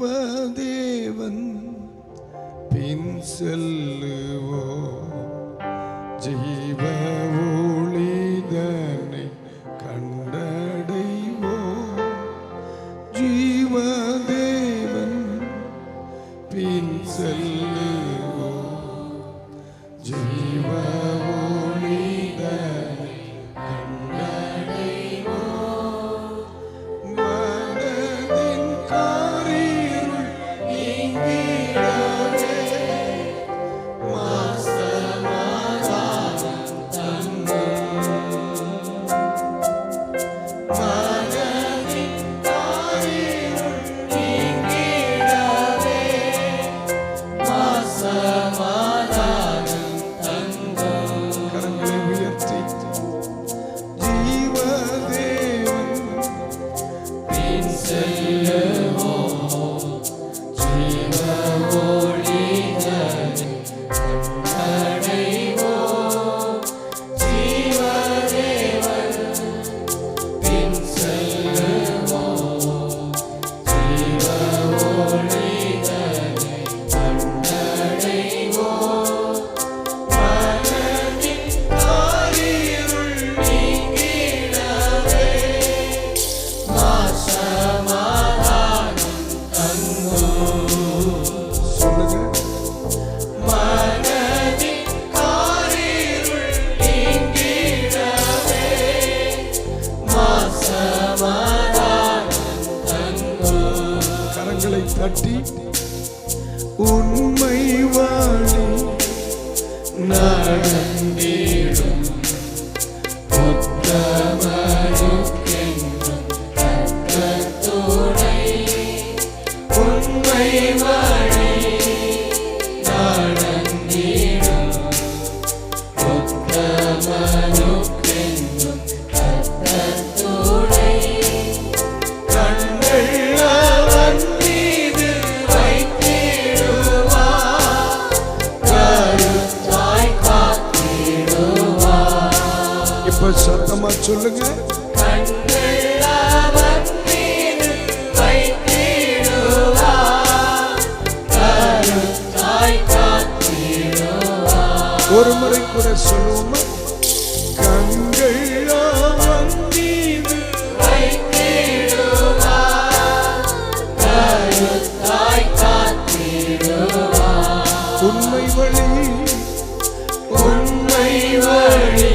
ஜீவதேவன் பின் செல்லுவோ ஜீவ ஒளிதனை கண்டடைவோ ஜீவதேவன் பின் செல்லுவோ ஜீவ ஒளிதனை கண்டடைவோ மனதின் காரிருள் நீங்கிடவே தட்டி உண்மை வாழி நடந்திடும் உத்தமனுக்கென்றும் துணை உண்மை வாழி நடந்திடும் உத்தமனுக்கென்றும் துணை கண்கள் சத்தமா சொல்லுங்க. ஒரு முறை கூட சொல்லுவோமா? கண்கள் அவன் மீது உண்மை வழி உண்மை வழி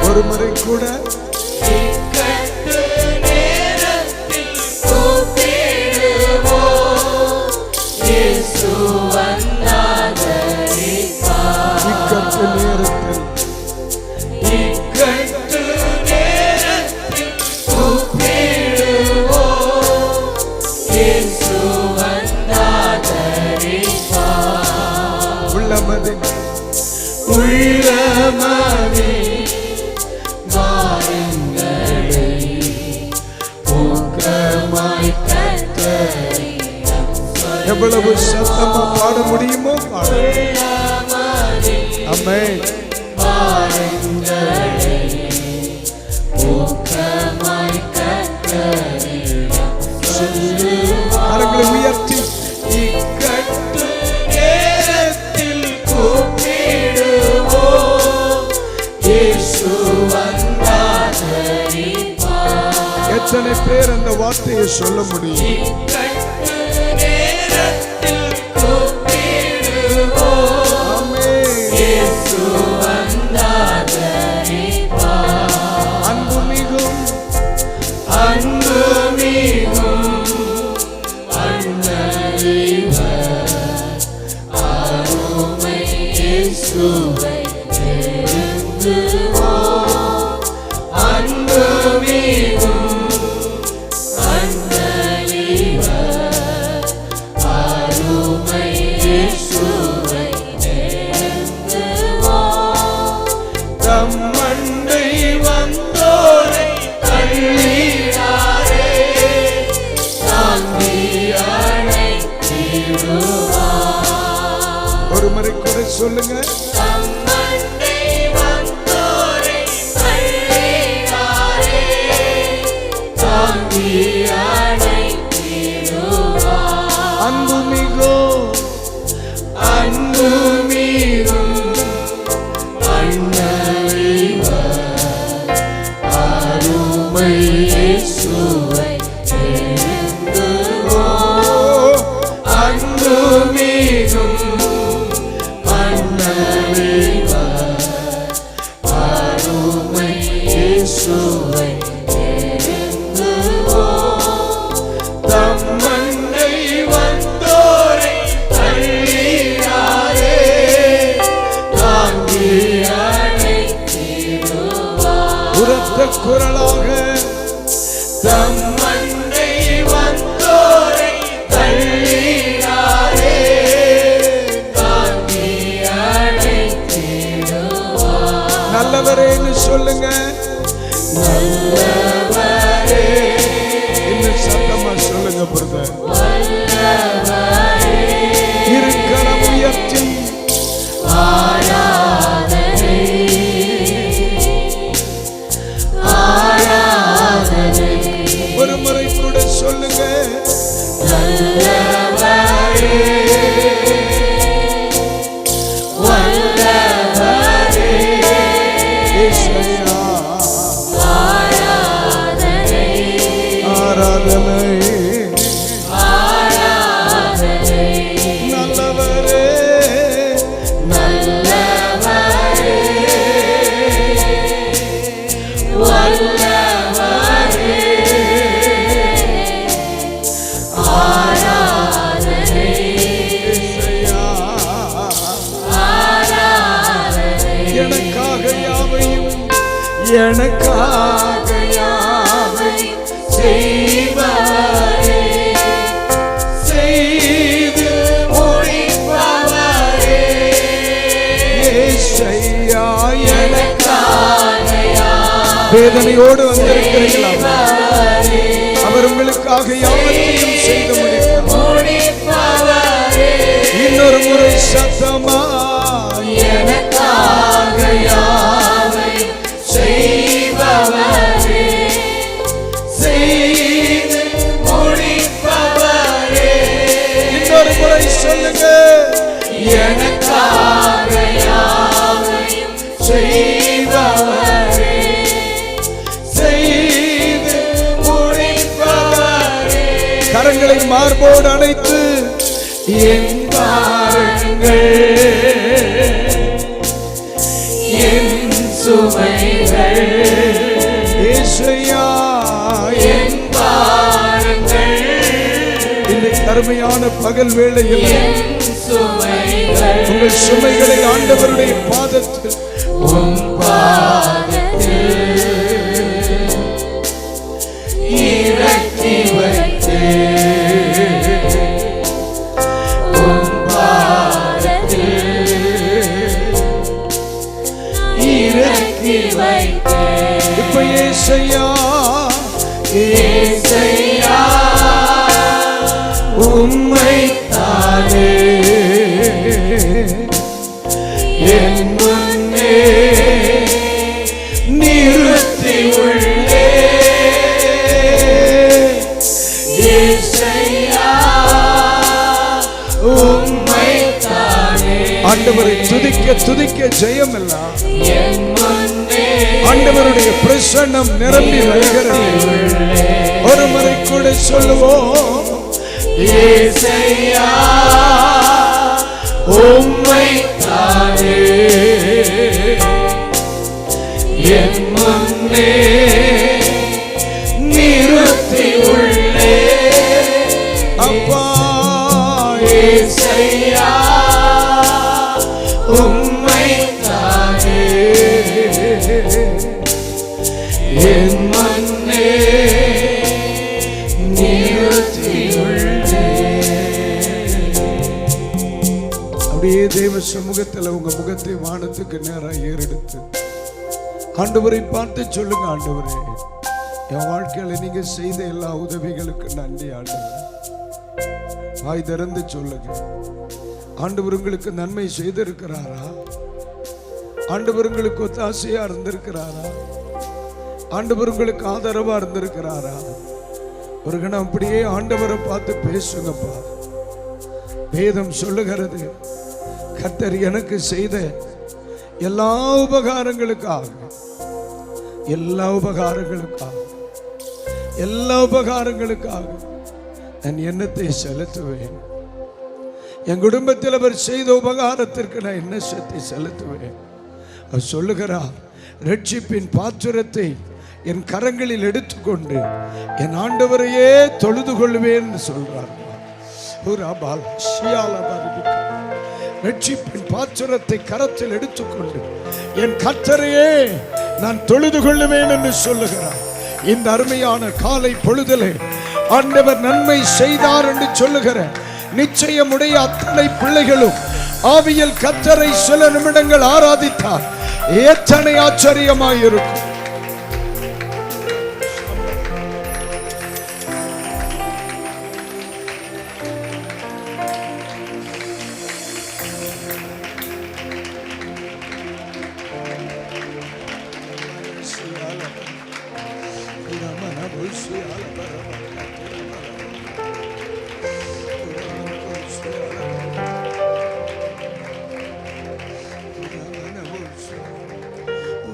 ஒரு முறை கூட உள்ளமதே வாருங்களை ஊக்கமாய் கர்த்தரை எவ்வளவு சத்தமா பாட முடியுமோ பாட ஆமென். கரங்களை உயர்த்தி இக்கட்டு நேரத்தில் கூப்பிடுவோம், இயேசு வந்தார். எத்தனை பேர் அந்த வார்த்தையை சொல்ல முடியும்? இக்கட்டு நேரத்தில் கூப்பிடுவோம், ஆமென், இயேசு வந்தார். அன்பு மிகும் அன்பு மிகும் அருமை இயேசுவை நெருங்குவோம், அன்பு மிகும் அன்பளிவர் அருமை இயேசுவை நெருங்குவோம். தம்மண்டை வந்தோரை தள்ளினாரே, தாங்கி அழைத்திடுவார். ஒரு முறை கூட சொல்லுங்க. தம்மண்டை வந்தோரை தள்ளினாரே, தாங்கி அழைத்திடுவார். அன்பு மிகும் அன்பு மிகும் அருமை இயேசுவை நெருங்குவோம், அன்பு மிகும் அருமை இயேசுவை நெருங்குவோம். தம்மண்டை வந்தோரை தள்ளினாரே, தாங்கி உரத்த குரலாக தம்மண்டை வந்தோரை தள்ளினாரே, தாங்கி அழைத்திடுவார். நல்லவரேன்னு சொல்லுங்க. நல்லவரே, இன்னும் சத்தமா சொல்லுங்க பிரதர். இருக்கரம் உயர்த்தி ஆராதனை ஒரு முறை கூட சொல்லுங்க. நல்லவரே வல்லவரே இயேசுயா ஆராதனை ஆராதனை ஆராதனை. நல்லவரே நல்லவரே வல்லவரே ஆராதனை ஆராதனை. எனக்காக யாவையும் எனக்காக யாவையும் செய்பவரே, செய்து முடிப்பவரே, இயேசுயா எனக்காக. வேதனையோடு வந்திருக்கிறீர்களா? அவர் உங்களுக்காக யாவற்றையும் செய்து முடிப்பவரே. இன்னொரு முறை சத்தமா எனக்காக யாவையும் செய்பவரே, செய்து முடிப்பவரே. இன்னொரு முறை சொல்லுங்க. எனக்காக யாவையும் செய்பவரே, செய்து முடிப்பவரே. கரங்களை மார்போடு அணைத்து என் பாருங்கள் என் சுமைகள் இயேசுயா என் பாருங்கள். இந்த கருமையான பகல் வேளையில் உங்கள் சுமைகளை ஆண்டவருடைய பாதத்தில் உன் பாதத்தில் இறக்கி வைத்தே, உன் பாதத்தில் இறக்கி வைத்தே. இப்ப ஏசையா ஏசையா உம்மை தானே என் ஆண்டவரை துதிக்க துதிக்க ஜெயம் எல்லாம் ஆண்டவருடைய பிரசன்னம் நிரம்பி வருகிறது. ஒரு முறை கூட சொல்லுவோம், ஏசையா உம்மை தானே என் முன்னே நிறுத்தி உள்ளே. அப்பா ஏசையா உம்மை தானே என் முன்னே நிறுத்தி உள்ளே. அப்படியே தேவ சமூகத்தில் உங்க முகத்தை வானத்துக்கு நேராக ஏறெடுத்து ஆண்டவரை பார்த்து சொல்லுங்க, ஆண்டவரே என் வாழ்க்கையில நீங்க செய்த எல்லா உதவிகளுக்கு நன்றி ஆண்டவரே. வாய் திறந்து சொல்லுங்க. ஆண்டவர் உங்களுக்கு நன்மை செய்திருக்கிறாரா? ஆண்டவர் உங்களுக்கு ஒத்தாசையா இருந்திருக்கிறாரா? ஆண்டவர் உங்களுக்கு ஆதரவா இருந்திருக்கிறாரா? ஒரு கணம் அப்படியே ஆண்டவரை பார்த்து பேசுங்கப்பா. வேதம் சொல்லுகிறது, கர்த்தர் எனக்கு செய்த எல்லா உபகாரங்களுக்காக நான் எண்ணத்தை செலுத்துவேன். என் குடும்பத்தில் அவர் செய்த உபகாரத்திற்கு நான் எண்ணத்தை செலுத்துவேன். அவர் சொல்லுகிறார், ரட்சிப்பின் பாத்திரத்தை என் கரங்களில் எடுத்துக்கொண்டு என் ஆண்டவரையே தொழுது கொள்வேன் சொல்றார். ரட்சிப்பின் பாத்திரத்தை கரத்தில் எடுத்துக்கொண்டு என் கர்த்தரையே நான் தொழுது கொள்ளுவேன் என்று சொல்லுகிறார். இந்த அருமையான காலை பொழுதிலே ஆண்டவர் நன்மை செய்தார் என்று சொல்லுகிற நிச்சயமுடைய அத்தனை பிள்ளைகளும் ஆவியில் கர்த்தரை சில நிமிடங்கள் ஆராதித்தார் எத்தனை ஆச்சரியமாயிருக்கும்.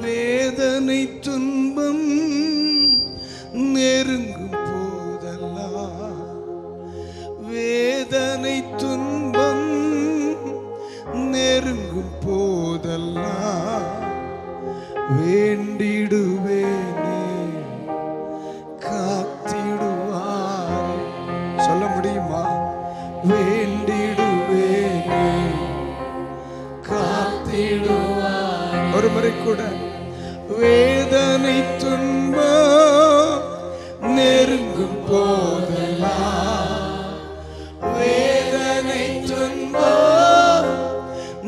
வேதனை துன்பம் நெருங்கும் போதெல்லாம், வேதனை துன்பம் நெருங்கும் போதெல்லாம் வேண்டிடுவேனே காத்திடுவாய். சொல்ல முடியுமா? வேண்டிடுவேனே காத்திடுவாய். ஒரு முறை கூட, வேதனை துன்பம் நெருங்கும் போதெல்லாம், வேதனை துன்பம்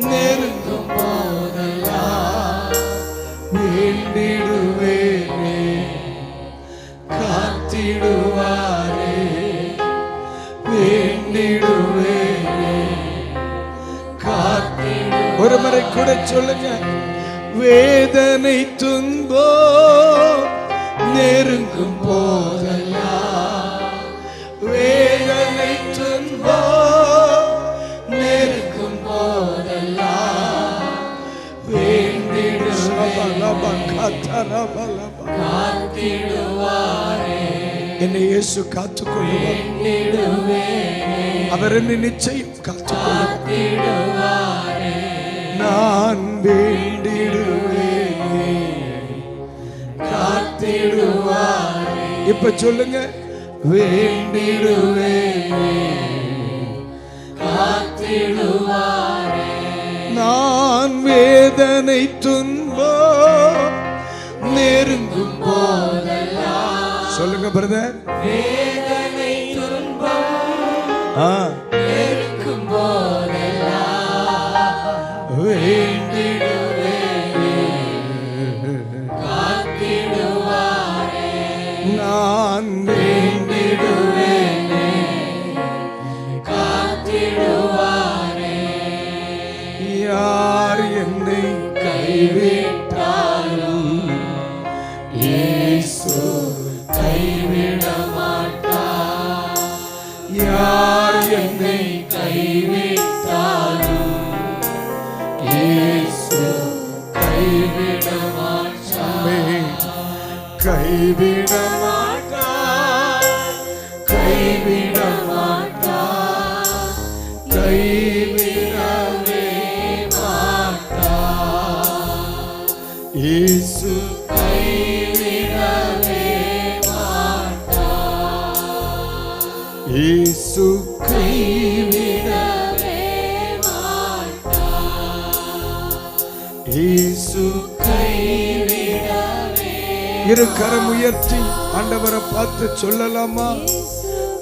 நெருங்கும் போதெல்லாம் வேண்டிடுவேனே காத்திடுவாரே, வேண்டிடுவேனே காத்திடு. ஒரு முறை கூட சொல்லுங்க, வேதனை துன்பம் நெருங்கும் போதெல்லாம், வேதனை துன்பம் நெருங்கும் போதெல்லாம் காத்திடுவாரே. என்னை இயேசு காத்துக்கொள்ளுவார். அவர் என்னை நிச்சயம் காத்துக்கொள்ளுவார். நான் வேண்டிடுவேனே காத்திடுவாரே. இப்ப சொல்லுங்க, வேண்டிடுவேனே காத்திடுவாரே. நான் வேதனை துன்பம் நெருங்கும் போதெல்லாம். சொல்லுங்க பிரதர், வேதனை துன்பம் நெருங்கும் போதெல்லாம் வேண்டிடுவேனே காத்திடுவாரே. நான் வேண்டிடுவேனே காத்திடுவாரே. யார் என்னை கைவிட்டாலும் இயேசு கைவிட மாட்டார். யார் என்னை கைவிட்டாலும் கைவிட மாட்டார், கைவிட மாட்டார், கைவிடவே மாட்டார். இயேசு கைவிடவே மாட்டார், இயேசு கைவிடவே மாட்டார், இயேசு கைவிடவே. இரு கரம் உயர்த்தி ஆண்டவரை பார்த்து சொல்லலாமா?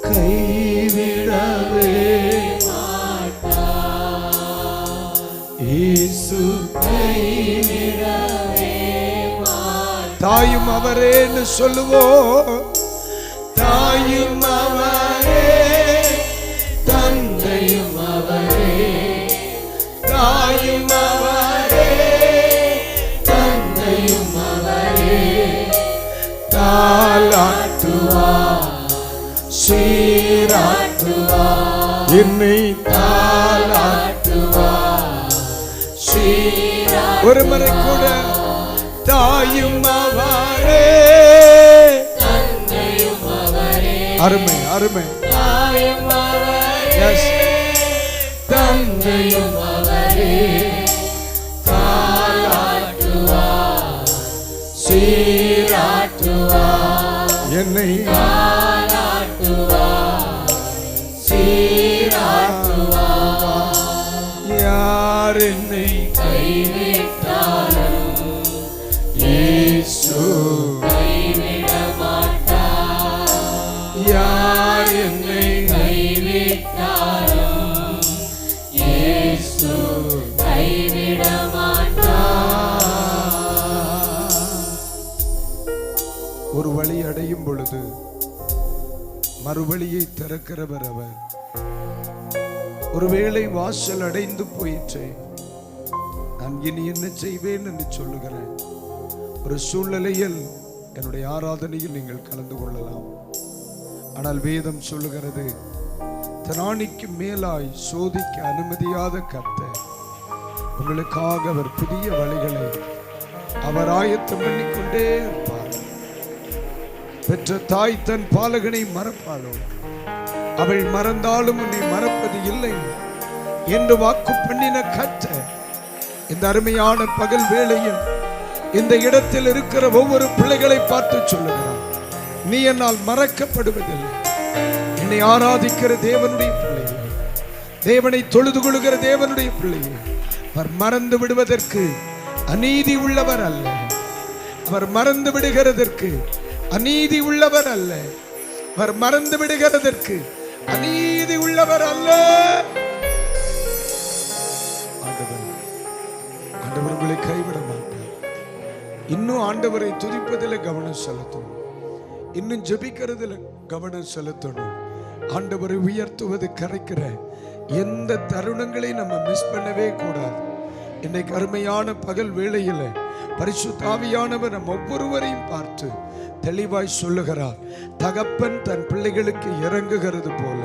கைவிடவே மாட்டார், இயேசு கைவிடவே மாட்டார். தாயும் அவரேன்னு சொல்லுவோம். தாயும் அவரே, தந்தையும் அவரே, தாயும் அவரே, தந்தையும் அவரே. தாலாட்டுவார், சீராட்டுவார், என்னை தாலாட்டுவார், சீராட்டுவார். ஒரு முறை கூட தாயும் அவரே. தந்தையும் அவரே, அருமை அருமை. தாயும் அவரே, Yes. தந்தையும் அவரே. தாலாட்டுவார், சீராட்டுவார், என்னை தாலாட்டுவார், சீராட்டுவார். யார் என்னை கைவிட்டாலும் இயேசு கைவிட மாட்டார். யார் என்னை கைவிட்டாலும் இயேசு கைவிட மாட்டார். ஒரு வழி அடையும் பொழுது மறுவழியை திறக்கிறவர் அவர். ஒருவேளை வாசல் அடைந்து போயிற்றே, நான் இனி என்ன செய்வேன் என்று சொல்லுகிறேன். ஒரு சூழ்நிலையில் என்னுடைய ஆராதனையில் நீங்கள் கலந்து கொள்ளலாம். ஆனால் வேதம் சொல்லுகிறது, திராணிக்கு மேலாய் சோதிக்க அனுமதியாத கர்த்தர் உங்களுக்காக அவர் புதிய வழிகளை அவர் ஆயத்தம் பண்ணிக்கொண்டே இருப்பார். பெற்ற தாய் தன் பாலகனை மறப்பாளோ? அவள் மறந்தாலும் உன்னை மறப்பது இல்லை என்று வாக்கு பண்ணின கர்த்தர் இந்த அருமையான பகல் வேளையில் இந்த இடத்தில் இருக்கிற ஒவ்வொரு பிள்ளைகளை பார்த்து சொல்லுகிறார், நீ என்னால் மறக்கப்படுவதில்லை. என்னை ஆராதிக்கிற தேவனுடைய பிள்ளைகள், தேவனை தொழுது கொள்கிற தேவனுடைய பிள்ளைகள், அவர் மறந்து விடுவதற்கு அநீதி உள்ளவர் அல்ல. அவர் மறந்து விடுகிறதற்கு அநீதி உள்ளவர் அல்ல. அவர் மறந்து விடுகிறதற்கு அநீதி உள்ளவர் அல்ல. ஆண்டவர் உங்களை கைவிட மாட்டார். இன்னும் ஆண்டவரை துதிப்பதில் கவனம் செலுத்தணும், இன்னும் ஜெபிக்கிறதுல கவனம் செலுத்தணும். ஆண்டவரை உயர்த்துவது கரைக்கிற எந்த தருணங்களை நம்ம மிஸ் பண்ணவே கூடாது. இன்னைக்கு அருமையான பகல் வேளையில பரிசுத்த ஆவியானவர் நம் ஒவ்வொருவரையும் பார்த்து தெளிவாய் சொல்லுகிறார், தகப்பன் தன் பிள்ளைகளுக்கு இறங்குகிறது போல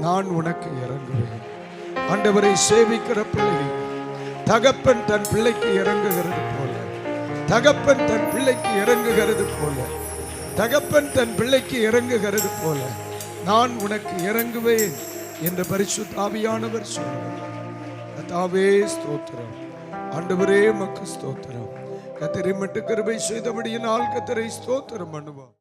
நான் உனக்கு இறங்குவேன். ஆண்டவரை சேவிக்கிற பிள்ளைகள், தகப்பன் தன் பிள்ளைக்கு இறங்குகிறது போல, தகப்பன் தன் பிள்ளைக்கு இறங்குகிறது போல, தகப்பன் தன் பிள்ளைக்கு இறங்குகிறது போல நான் உனக்கு இறங்குவேன் என்று பரிசுத்த ஆவியானவர் சொல்லுகிறார். கர்த்தாவே ஸ்தோத்திரம், ஆண்டவரே மக்கு ஸ்தோத்திரம். கர்த்தரை மட்டும் கிருபை செய்தபடியினால் கர்த்தரை ஸ்தோத்திரம் பண்ணுவார்.